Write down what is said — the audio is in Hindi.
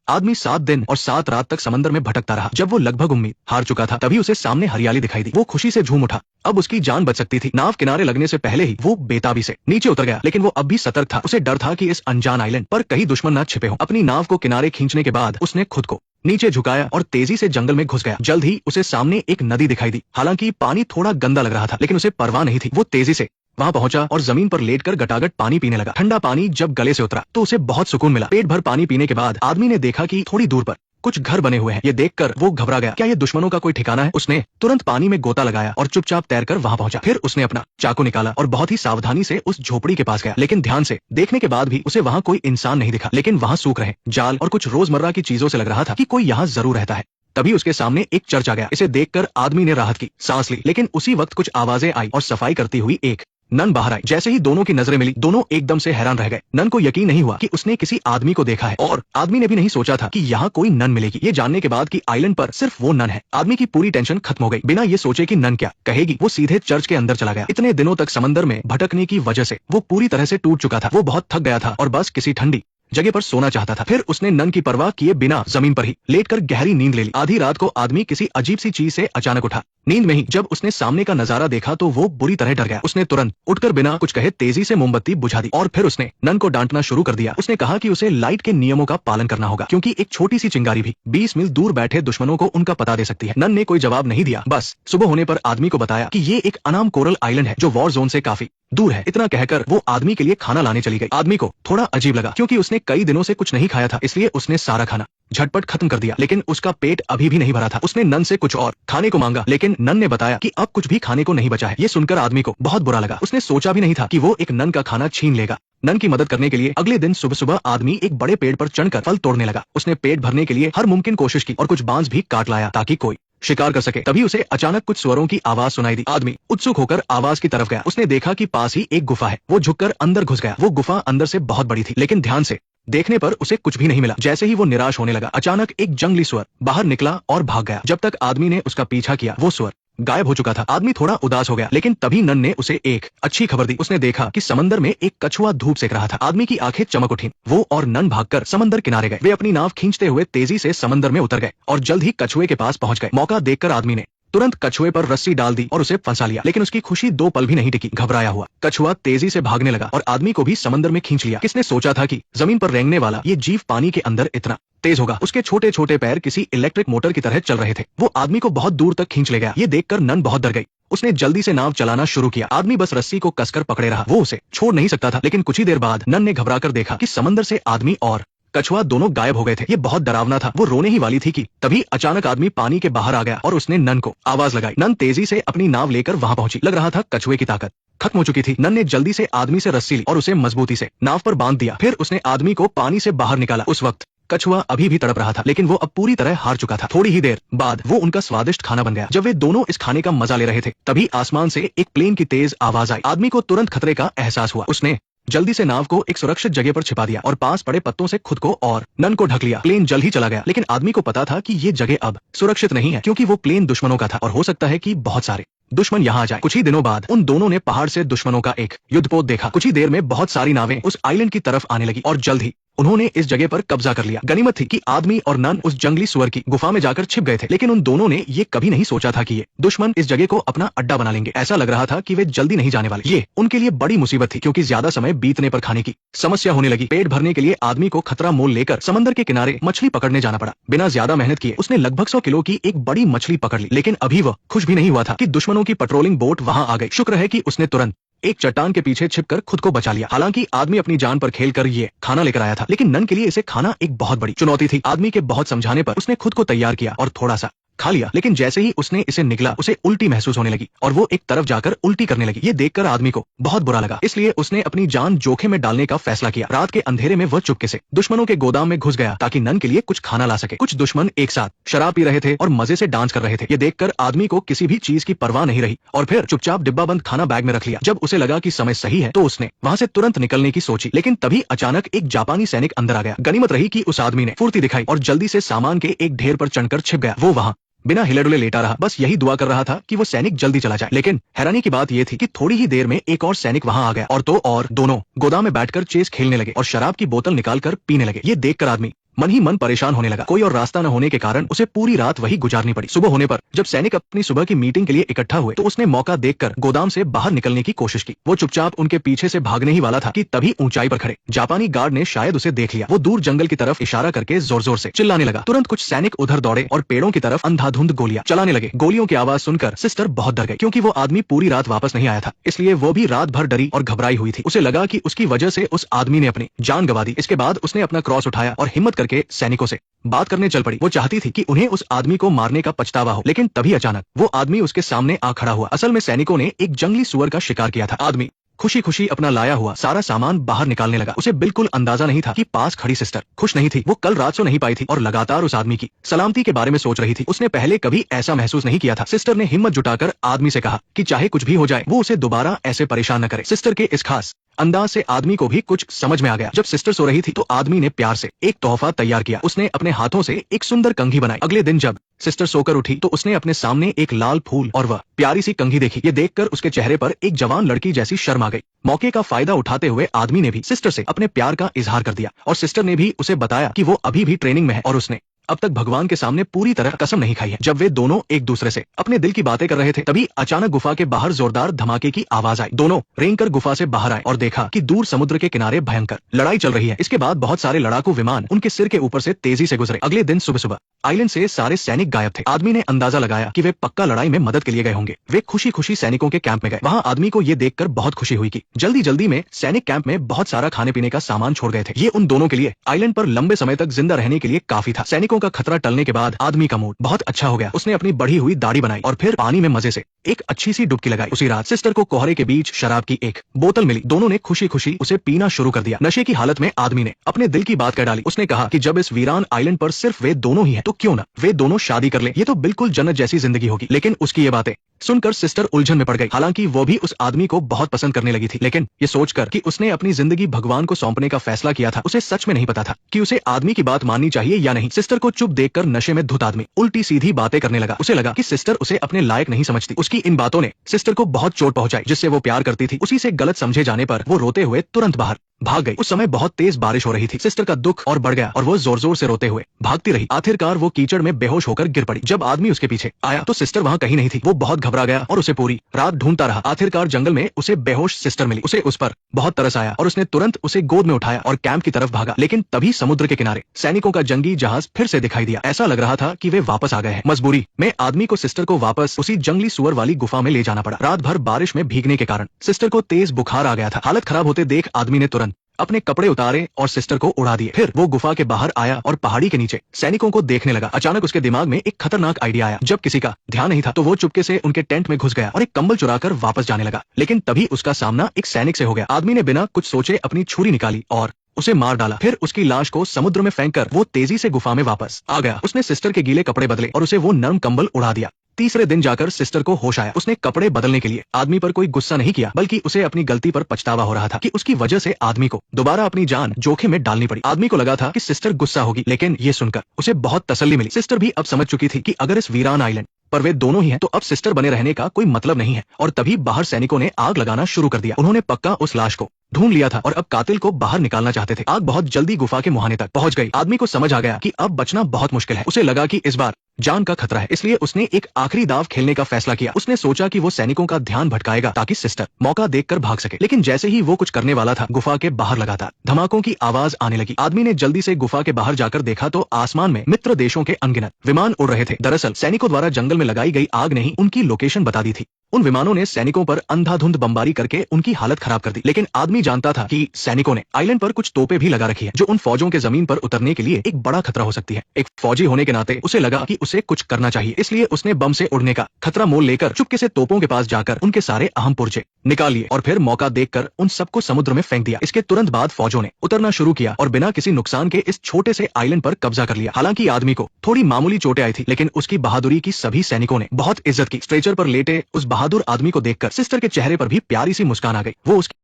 आदमी 7 दिन और 7 रात तक समंदर में भटकता रहा। जब वो लगभग उम्मीद हार चुका था, तभी उसे सामने हरियाली दिखाई दी। वो खुशी से झूम उठा। अब उसकी जान बच सकती थी। नाव किनारे लगने से पहले ही वो बेताबी से नीचे उतर गया, लेकिन वो अब भी सतर्क था। उसे डर था कि इस अनजान आइलैंड पर कहीं दुश्मन न छिपे हो। अपनी नाव को किनारे खींचने के बाद उसने खुद को नीचे झुकाया और तेजी से जंगल में घुस गया। जल्द ही उसे सामने एक नदी दिखाई दी। हालांकि पानी थोड़ा गंदा लग रहा था, लेकिन उसे परवाह नहीं थी। वो तेजी से वहां पहुंचा और जमीन पर लेटकर गटागट पानी पीने लगा। ठंडा पानी जब गले से उतरा तो उसे बहुत सुकून मिला। पेट भर पानी पीने के बाद आदमी ने देखा कि थोड़ी दूर पर कुछ घर बने हुए हैं। ये देखकर वो घबरा गया। क्या ये दुश्मनों का कोई ठिकाना है? उसने तुरंत पानी में गोता लगाया और चुपचाप तैरकर वहां पहुंचा। फिर उसने अपना चाकू निकाला और बहुत ही सावधानी से उस झोपड़ी के पास गया, लेकिन ध्यान से देखने के बाद भी उसे वहां कोई इंसान नहीं दिखा। लेकिन वहां सूख रहे जाल और कुछ रोजमर्रा की चीजों से लग रहा था कि कोई यहाँ जरूर रहता है। तभी उसके सामने एक चर्च आ गया। इसे देखकर आदमी ने राहत की सांस ली, लेकिन उसी वक्त कुछ आवाजें आई और सफाई करती हुई एक नन बाहर आई। जैसे ही दोनों की नजरें मिली, दोनों एकदम से हैरान रह गए। नन को यकीन नहीं हुआ कि उसने किसी आदमी को देखा है, और आदमी ने भी नहीं सोचा था कि यहाँ कोई नन मिलेगी। ये जानने के बाद कि आइलैंड पर सिर्फ वो नन है, आदमी की पूरी टेंशन खत्म हो गई। बिना ये सोचे कि नन क्या कहेगी, वो सीधे चर्च के अंदर चला गया। इतने दिनों तक समंदर में भटकने की वजह से वो पूरी तरह से टूट चुका था। वो बहुत थक गया था और बस किसी ठंडी जगह पर सोना चाहता था। फिर उसने नन की परवाह किए बिना जमीन पर ही लेटकर गहरी नींद ले ली। आधी रात को आदमी किसी अजीब सी चीज से अचानक उठा। नींद में ही जब उसने सामने का नजारा देखा तो वो बुरी तरह डर गया। उसने तुरंत उठकर बिना कुछ कहे तेजी से मोमबत्ती बुझा दी और फिर उसने नन को डांटना शुरू कर दिया। उसने कहा कि उसे लाइट के नियमों का पालन करना होगा, क्योंकि एक छोटी सी चिंगारी भी 20 मील दूर बैठे दुश्मनों को उनका पता दे सकती है। नन ने कोई जवाब नहीं दिया, बस सुबह होने पर आदमी को बताया कि ये एक अनाम कोरल आइलैंड है जो वॉर जोन से काफी दूर है। इतना कहकर वो आदमी के लिए खाना लाने चली गई। आदमी को थोड़ा अजीब लगा, क्योंकि उसने कई दिनों से कुछ नहीं खाया था, इसलिए उसने सारा खाना झटपट खत्म कर दिया। लेकिन उसका पेट अभी भी नहीं भरा था। उसने नन से कुछ और खाने को मांगा, लेकिन नन ने बताया कि अब कुछ भी खाने को नहीं बचा है। ये सुनकर आदमी को बहुत बुरा लगा। उसने सोचा भी नहीं था कि वो एक नन का खाना छीन लेगा। नन की मदद करने के लिए अगले दिन सुबह सुबह आदमी एक बड़े पेड़ पर चढ़कर फल तोड़ने लगा। उसने पेट भरने के लिए हर मुमकिन कोशिश की और कुछ बांस भी काट लाया ताकि कोई शिकार कर सके। तभी उसे अचानक कुछ स्वरों की आवाज सुनाई दी। आदमी उत्सुक होकर आवाज की तरफ गया। उसने देखा कि पास ही एक गुफा है। वो झुककर अंदर घुस गया। वो गुफा अंदर से बहुत बड़ी थी, लेकिन ध्यान से देखने पर उसे कुछ भी नहीं मिला। जैसे ही वो निराश होने लगा, अचानक एक जंगली सुअर बाहर निकला और भाग गया। जब तक आदमी ने उसका पीछा किया, वो सुअर गायब हो चुका था। आदमी थोड़ा उदास हो गया, लेकिन तभी नन ने उसे एक अच्छी खबर दी। उसने देखा कि समंदर में एक कछुआ धूप सेक रहा था। आदमी की आंखें चमक उठी। वो और नन भागकर समंदर किनारे गए। वे अपनी नाव खींचते हुए तेजी से समंदर में उतर गए और जल्द ही कछुए के पास पहुंच गए। मौका देखकर आदमी ने तुरंत कछुए पर रस्सी डाल दी और उसे फंसा लिया। लेकिन उसकी खुशी 2 पल भी नहीं टिकी। घबराया हुआ कछुआ तेजी से भागने लगा और आदमी को भी समंदर में खींच लिया। किसने सोचा था कि जमीन पर रेंगने वाला ये जीव पानी के अंदर इतना तेज होगा। उसके छोटे छोटे पैर किसी इलेक्ट्रिक मोटर की तरह चल रहे थे। वो आदमी को बहुत दूर तक खींच ले गया। ये देखकर नन बहुत डर गई। उसने जल्दी से नाव चलाना शुरू किया। आदमी बस रस्सी को कसकर पकड़े रहा। वो उसे छोड़ नहीं सकता था। लेकिन कुछ ही देर बाद नन ने घबराकर देखा कि समंदर से आदमी और कछुआ दोनों गायब हो गए थे। ये बहुत डरावना था। वो रोने ही वाली थी कि तभी अचानक आदमी पानी के बाहर आ गया और उसने नन को आवाज लगाई। नन तेजी से अपनी नाव लेकर वहां पहुंची। लग रहा था कछुए की ताकत खत्म हो चुकी थी। नन ने जल्दी से आदमी से रस्सी ली और उसे मजबूती से नाव पर बांध दिया। फिर उसने आदमी को पानी से बाहर निकाला। उस वक्त कछुआ अभी भी तड़प रहा था, लेकिन वो अब पूरी तरह हार चुका था। थोड़ी ही देर बाद वो उनका स्वादिष्ट खाना बन गया। जब वे दोनों इस खाने का मजा ले रहे थे, तभी आसमान से एक प्लेन की तेज आवाज आई। आदमी को तुरंत खतरे का एहसास हुआ। उसने जल्दी से नाव को एक सुरक्षित जगह पर छिपा दिया और पास पड़े पत्तों से खुद को और नन को ढक लिया। प्लेन जल्द ही चला गया, लेकिन आदमी को पता था कि ये जगह अब सुरक्षित नहीं है, क्योंकि वो प्लेन दुश्मनों का था और हो सकता है कि बहुत सारे दुश्मन यहाँ आ जाए। कुछ ही दिनों बाद उन दोनों ने पहाड़ से दुश्मनों का एक युद्धपोत देखा। कुछ ही देर में बहुत सारी नावें उस आइलैंड की तरफ आने लगी और जल्द ही उन्होंने इस जगह पर कब्जा कर लिया। गनीमत थी कि आदमी और नन उस जंगली सुअर की गुफा में जाकर छिप गए थे, लेकिन उन दोनों ने ये कभी नहीं सोचा था कि ये दुश्मन इस जगह को अपना अड्डा बना लेंगे। ऐसा लग रहा था कि वे जल्दी नहीं जाने वाले। ये उनके लिए बड़ी मुसीबत थी, क्योंकि ज्यादा समय बीतने पर खाने की समस्या होने लगी। पेट भरने के लिए आदमी को खतरा मोल लेकर समंदर के किनारे मछली पकड़ने जाना पड़ा। बिना ज्यादा मेहनत किए उसने लगभग 100 किलो की एक बड़ी मछली पकड़ ली। लेकिन अभी वह खुश भी नहीं हुआ था कि दुश्मनों की पेट्रोलिंग बोट वहां आ गई। शुक्र है कि उसने तुरंत एक चट्टान के पीछे छिपकर खुद को बचा लिया। हालांकि आदमी अपनी जान पर खेलकर ये खाना लेकर आया था, लेकिन नन के लिए इसे खाना एक बहुत बड़ी चुनौती थी। आदमी के बहुत समझाने पर उसने खुद को तैयार किया और थोड़ा सा खा लिया, लेकिन जैसे ही उसने इसे निगला, उसे उल्टी महसूस होने लगी और वो एक तरफ जाकर उल्टी करने लगी। ये देखकर आदमी को बहुत बुरा लगा, इसलिए उसने अपनी जान जोखिम में डालने का फैसला किया। रात के अंधेरे में वह चुपके से दुश्मनों के गोदाम में घुस गया ताकि नन के लिए कुछ खाना ला सके। कुछ दुश्मन एक साथ शराब पी रहे थे और मजे से डांस कर रहे थे। ये देखकर आदमी को किसी भी चीज की परवाह नहीं रही और फिर चुपचाप डिब्बा बंद खाना बैग में रख लिया। जब उसे लगा कि समय सही है तो उसने वहां से तुरंत निकलने की सोची, लेकिन तभी अचानक एक जापानी सैनिक अंदर आ गया। गनीमत रही कि उस आदमी ने फुर्ती दिखाई और जल्दी से सामान के एक ढेर पर चढ़कर छिप गया। वो वहां बिना हिले डुले लेटा रहा, बस यही दुआ कर रहा था कि वो सैनिक जल्दी चला जाए। लेकिन हैरानी की बात यह थी कि थोड़ी ही देर में एक और सैनिक वहां आ गया और दोनों गोदाम में बैठकर चेस खेलने लगे और शराब की बोतल निकालकर पीने लगे। ये देखकर आदमी मन ही मन परेशान होने लगा। कोई और रास्ता न होने के कारण उसे पूरी रात वही गुजारनी पड़ी। सुबह होने पर जब सैनिक अपनी सुबह की मीटिंग के लिए इकट्ठा हुए तो उसने मौका देखकर गोदाम से बाहर निकलने की कोशिश की। वो चुपचाप उनके पीछे से भागने ही वाला था कि तभी ऊंचाई पर खड़े जापानी गार्ड ने शायद उसे देख लिया। वो दूर जंगल की तरफ इशारा करके जोर जोर से चिल्लाने लगा। तुरंत कुछ सैनिक उधर दौड़े और पेड़ों की तरफ अंधाधुंध गोलियां चलाने लगे। गोलियों की आवाज सुनकर सिस्टर बहुत डर गई, क्योंकि वो आदमी पूरी रात वापस नहीं आया था, इसलिए वो भी रात भर डरी और घबराई हुई थी। उसे लगा कि उसकी वजह से उस आदमी ने अपनी जान गंवा दी। इसके बाद उसने अपना क्रॉस उठाया और हिम्मत करके सैनिकों से बात करने चल पड़ी। वो चाहती थी कि उन्हें उस आदमी को मारने का पछतावा हो, लेकिन तभी अचानक वो आदमी उसके सामने आ खड़ा हुआ। असल में सैनिकों ने एक जंगली सुअर का शिकार किया था। आदमी खुशी खुशी अपना लाया हुआ सारा सामान बाहर निकालने लगा। उसे बिल्कुल अंदाजा नहीं था कि पास खड़ी सिस्टर खुश नहीं थी। वो कल रात सो नहीं पाई थी और लगातार उस आदमी की सलामती के बारे में सोच रही थी। उसने पहले कभी ऐसा महसूस नहीं किया था। सिस्टर ने हिम्मत जुटाकर आदमी से कहा कि चाहे कुछ भी हो जाए वो उसे दोबारा ऐसे परेशान न करे। सिस्टर के इस खास अंदाज से आदमी को भी कुछ समझ में आ गया। जब सिस्टर सो रही थी तो आदमी ने प्यार से एक तोहफा तैयार किया। उसने अपने हाथों से एक सुंदर कंघी बनाई। अगले दिन जब सिस्टर सोकर उठी तो उसने अपने सामने एक लाल फूल और वह प्यारी सी कंघी देखी। ये देखकर उसके चेहरे पर एक जवान लड़की जैसी शर्म आ गई। मौके का फायदा उठाते हुए आदमी ने भी सिस्टर से अपने प्यार का इजहार कर दिया और सिस्टर ने भी उसे बताया कि वो अभी भी ट्रेनिंग में है और उसने अब तक भगवान के सामने पूरी तरह कसम नहीं खाई है। जब वे दोनों एक दूसरे से अपने दिल की बातें कर रहे थे तभी अचानक गुफा के बाहर जोरदार धमाके की आवाज आई। दोनों रेंगकर गुफा से बाहर आए और देखा कि दूर समुद्र के किनारे भयंकर लड़ाई चल रही है। इसके बाद बहुत सारे लड़ाकू विमान उनके सिर के ऊपर से तेजी से गुजरे। अगले दिन सुबह सुबह आइलैंड से सारे सैनिक गायब थे। आदमी ने अंदाजा लगाया कि वे पक्का लड़ाई में मदद के लिए गए होंगे। वे खुशी खुशी सैनिकों के कैंप में गए। वहाँ आदमी को ये देखकर बहुत खुशी हुई कि जल्दी जल्दी में सैनिक कैंप में बहुत सारा खाने पीने का सामान छोड़ गए थे। ये उन दोनों के लिए आइलैंड पर लंबे समय तक जिंदा रहने के लिए काफी था। सैनिकों का खतरा टलने के बाद आदमी का मूड बहुत अच्छा हो गया। उसने अपनी बढ़ी हुई दाढ़ी बनाई और फिर पानी में मजे से एक अच्छी सी डुबकी लगाई। उसी रात सिस्टर को कोहरे के बीच शराब की एक बोतल मिली। दोनों ने खुशी खुशी उसे पीना शुरू कर दिया। नशे की हालत में आदमी ने अपने दिल की बात कह डाली। उसने कहा कि जब इस वीरान आइलैंड पर सिर्फ वे दोनों ही हैं तो क्यों ना वे दोनों शादी कर ले। ये तो बिल्कुल जन्नत जैसी जिंदगी होगी। लेकिन उसकी ये बातें सुनकर सिस्टर उलझन में पड़ गई। हालांकि वो भी उस आदमी को बहुत पसंद करने लगी थी, लेकिन ये सोचकर कि उसने अपनी जिंदगी भगवान को सौंपने का फैसला किया था, उसे सच में नहीं पता था कि उसे आदमी की बात माननी चाहिए या नहीं। सिस्टर को चुप देखकर नशे में धुत आदमी उल्टी सीधी बातें करने लगा। उसे लगा कि सिस्टर उसे अपने लायक नहीं समझती। उसकी इन बातों ने सिस्टर को बहुत चोट पहुंचाई। जिससे वो प्यार करती थी उसी से गलत समझे जाने पर वो रोते हुए तुरंत बाहर भाग गई। उस समय बहुत तेज बारिश हो रही थी। सिस्टर का दुख और बढ़ गया और वो जोर जोर से रोते हुए भागती रही। आखिरकार वो कीचड़ में बेहोश होकर गिर पड़ी। जब आदमी उसके पीछे आया तो सिस्टर वहाँ कहीं नहीं थी। वो बहुत घबरा गया और उसे पूरी रात ढूंढता रहा। आखिरकार जंगल में उसे बेहोश सिस्टर मिली। उसे उस पर बहुत तरस आया और उसने तुरंत उसे गोद में उठाया और कैंप की तरफ भागा। लेकिन तभी समुद्र के किनारे सैनिकों का जंगी जहाज फिर से दिखाई दिया। ऐसा लग रहा था कि वे वापस आ गए हैं। मजबूरी में आदमी को सिस्टर को वापस उसी जंगली सुअर वाली गुफा में ले जाना पड़ा। रात भर बारिश में भीगने के कारण सिस्टर को तेज बुखार आ गया था। हालत खराब होते देख आदमी ने तुरंत अपने कपड़े उतारे और सिस्टर को उड़ा दिए। फिर वो गुफा के बाहर आया और पहाड़ी के नीचे सैनिकों को देखने लगा। अचानक उसके दिमाग में एक खतरनाक आइडिया आया। जब किसी का ध्यान नहीं था तो वो चुपके से उनके टेंट में घुस गया और एक कंबल चुराकर वापस जाने लगा। लेकिन तभी उसका सामना एक सैनिक से हो गया। आदमी ने बिना कुछ सोचे अपनी छुरी निकाली और उसे मार डाला। फिर उसकी लाश को समुद्र में फेंककर वो तेजी से गुफा में वापस आ गया। उसने सिस्टर के गीले कपड़े बदले और उसे वो नर्म कंबल उड़ा दिया। तीसरे दिन जाकर सिस्टर को होश आया। उसने कपड़े बदलने के लिए आदमी पर कोई गुस्सा नहीं किया, बल्कि उसे अपनी गलती पर पछतावा हो रहा था कि उसकी वजह से आदमी को दोबारा अपनी जान जोखिम में डालनी पड़ी। आदमी को लगा था कि सिस्टर गुस्सा होगी, लेकिन ये सुनकर उसे बहुत तसल्ली मिली। सिस्टर भी अब समझ चुकी थी कि अगर इस वीरान आइलैंड पर वे दोनों ही हैं तो अब सिस्टर बने रहने का कोई मतलब नहीं है। और तभी बाहर सैनिकों ने आग लगाना शुरू कर दिया। उन्होंने पक्का उस लाश को ढूंढ लिया था और अब कातिल को बाहर निकालना चाहते थे। आग बहुत जल्दी गुफा के मुहाने तक पहुंच गई। आदमी को समझ आ गया कि अब बचना बहुत मुश्किल है। उसे लगा कि इस बार जान का खतरा है, इसलिए उसने एक आखिरी दाव खेलने का फैसला किया। उसने सोचा कि वो सैनिकों का ध्यान भटकाएगा ताकि सिस्टर मौका देखकर भाग सके। लेकिन जैसे ही वो कुछ करने वाला था, गुफा के बाहर लगातार धमाकों की आवाज आने लगी। आदमी ने जल्दी से गुफा के बाहर जाकर देखा तो आसमान में मित्र देशों के अनगिनत विमान उड़ रहे थे। दरअसल सैनिकों द्वारा जंगल में लगाई गई आग ने ही उनकी लोकेशन बता दी थी। उन विमानों ने सैनिकों पर अंधाधुंध बमबारी करके उनकी हालत खराब कर दी। लेकिन आदमी जानता था कि सैनिकों ने आइलैंड पर कुछ तोपें भी लगा रखी है, जो उन फौजों के जमीन पर उतरने के लिए एक बड़ा खतरा हो सकती है। एक फौजी होने के नाते उसे लगा कि उसे कुछ करना चाहिए, इसलिए उसने बम से उड़ने का खतरा मोल लेकर चुपके से तोपों के पास जाकर उनके सारे अहम पुर्जे निकाल लिए और फिर मौका देखकर उन सबको समुद्र में फेंक दिया। इसके तुरंत बाद फौजों ने उतरना शुरू किया और बिना किसी नुकसान के इस छोटे से आइलैंड पर कब्जा कर लिया। हालांकि आदमी को थोड़ी मामूली चोटें आई थी, लेकिन उसकी बहादुरी की सभी सैनिकों ने बहुत इज्जत की। स्ट्रेचर पर लेटे उस बहादुर आदमी को देखकर सिस्टर के चेहरे पर भी प्यारी सी मुस्कान आ गई। वो उसकी